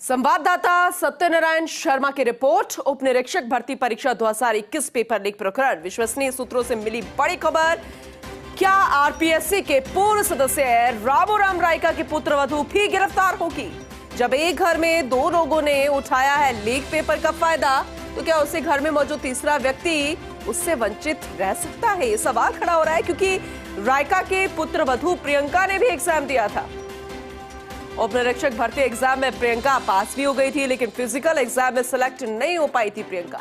संवाददाता सत्यनारायण शर्मा की रिपोर्ट। उप निरीक्षक भर्ती परीक्षा 2021 पेपर लीक प्रकरण, विश्वसनीय सूत्रों से मिली बड़ी खबर। क्या आरपीएससी के पूर्व सदस्य रामूराम रायका की पुत्रवधू भी गिरफ्तार होगी? जब एक घर में दो लोगों ने उठाया है लीक पेपर का फायदा, तो क्या उसी घर में मौजूद तीसरा व्यक्ति उससे वंचित रह सकता है? ये सवाल खड़ा हो रहा है क्योंकि रायका के पुत्रवधू प्रियंका ने भी एग्जाम दिया था। उप निरीक्षक भर्ती एग्जाम में प्रियंका पास भी हो गई थी, लेकिन फिजिकल एग्जाम में सिलेक्ट नहीं हो पाई थी प्रियंका।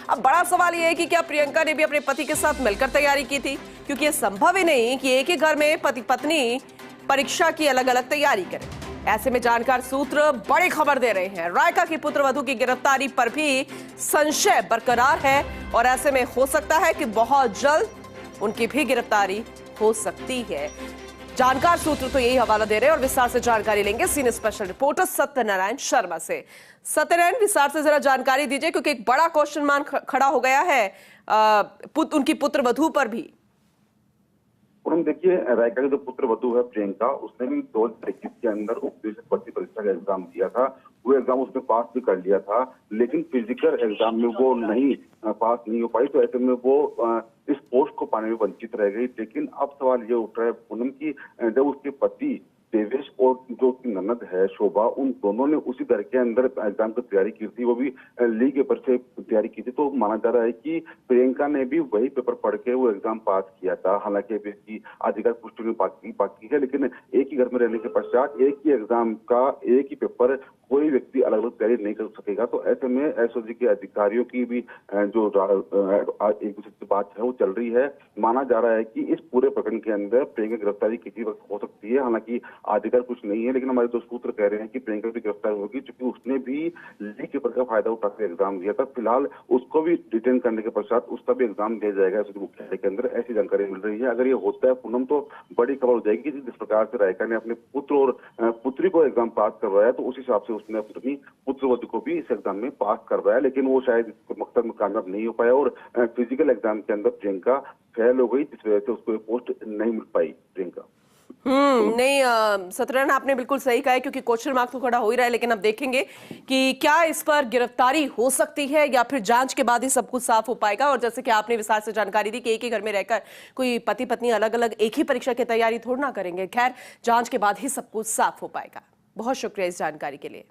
अब बड़ा सवाल यह है कि क्या प्रियंका ने भी अपने पति के साथ मिलकर तैयारी की थी, क्योंकि यह संभव ही नहीं कि एक ही घर में पति पत्नी परीक्षा की अलग अलग तैयारी करें। ऐसे में जानकार सूत्र बड़ी खबर दे रहे हैं। रायका की पुत्रवधू की गिरफ्तारी पर भी संशय बरकरार है और ऐसे में हो सकता है कि बहुत जल्द उनकी भी गिरफ्तारी हो सकती है। जानकार सूत्र तो यही हवाला दे रहे हैं और विस्तार से जानकारी लेंगे senior special reporter Satyanarayan Sharma से। सत्यनारायण, विस्तार से जरा जानकारी दीजिए, क्योंकि एक बड़ा क्वेश्चन मार्क खड़ा हो गया है उनकी पुत्रवधू पर भी। पूनम, देखिए, रायका की जो पुत्रवधू है प्रियंका, उसने भी 2021 के अंदर उप निरीक्षक भर्ती परीक्षा का एग्जाम दिया था। वो एग्जाम उसने पास भी कर लिया था, लेकिन फिजिकल एग्जाम में वो नहीं पास नहीं हो पाई। तो ऐसे में वो इस पोस्ट को पाने में वंचित रह गई। लेकिन अब सवाल ये उठ रहा है पूनम की, जब उसके पति देवेश और जो उसकी ननद है शोभा, उन दोनों ने उसी घर के अंदर एग्जाम की तैयारी की थी, वो भी लीक पेपर से तैयारी की थी, तो माना जा रहा है कि प्रियंका ने भी वही पेपर पढ़ के वो एग्जाम पास किया था। हालांकि अभी इसकी आधिकारिक पुष्टि में बाकी है, लेकिन एक ही घर में रहने के पश्चात एक ही एग्जाम का एक ही पेपर कोई व्यक्ति अलग अलग तैयारी नहीं कर सकेगा। तो ऐसे में एसओजी के अधिकारियों की भी जो एक दूसरे से बात है वो चल रही है। माना जा रहा है कि इस पूरे प्रकरण के अंदर प्रियंका की गिरफ्तारी किसी वक्त हो सकती है। हालांकि आधिकारिक कुछ नहीं है, लेकिन हमारे दो सूत्र कह रहे हैं कि प्रियंका भी गिरफ्तार होगी, क्योंकि उसने भी लीक पेपर का फायदा उठाकर एग्जाम दिया था। फिलहाल उसको भी डिटेन करने के पश्चात उसका भी एग्जाम दिया जाएगा एसओजी मुख्यालय के अंदर, ऐसी जानकारी मिल रही है। अगर ये होता है पूनम, तो बड़ी खबर हो जाएगी। जिस प्रकार से रायका ने अपने पुत्र और पुत्री को एग्जाम पास करवाया, तो उस हिसाब से उसने अपनी पुत्रवधू को भी इस एग्जाम में पास करवाया, लेकिन वो शायद इस मकसद में कामयाब नहीं हो पाया और फिजिकल एग्जाम के अंदर प्रियंका फेल हो गई, जिस वजह से उसको पोस्ट नहीं मिल पाई प्रियंका। नहीं सत्यनारायण, आपने बिल्कुल सही कहा है, क्योंकि क्वेश्चन मार्क तो खड़ा हो ही रहा है। लेकिन अब देखेंगे कि क्या इस पर गिरफ्तारी हो सकती है या फिर जांच के बाद ही सब कुछ साफ हो पाएगा। और जैसे कि आपने विस्तार से जानकारी दी कि एक ही घर में रहकर कोई पति पत्नी अलग अलग एक ही परीक्षा की तैयारी थोड़ी ना करेंगे। खैर, जांच के बाद ही सब कुछ साफ हो पाएगा। बहुत शुक्रिया इस जानकारी के लिए।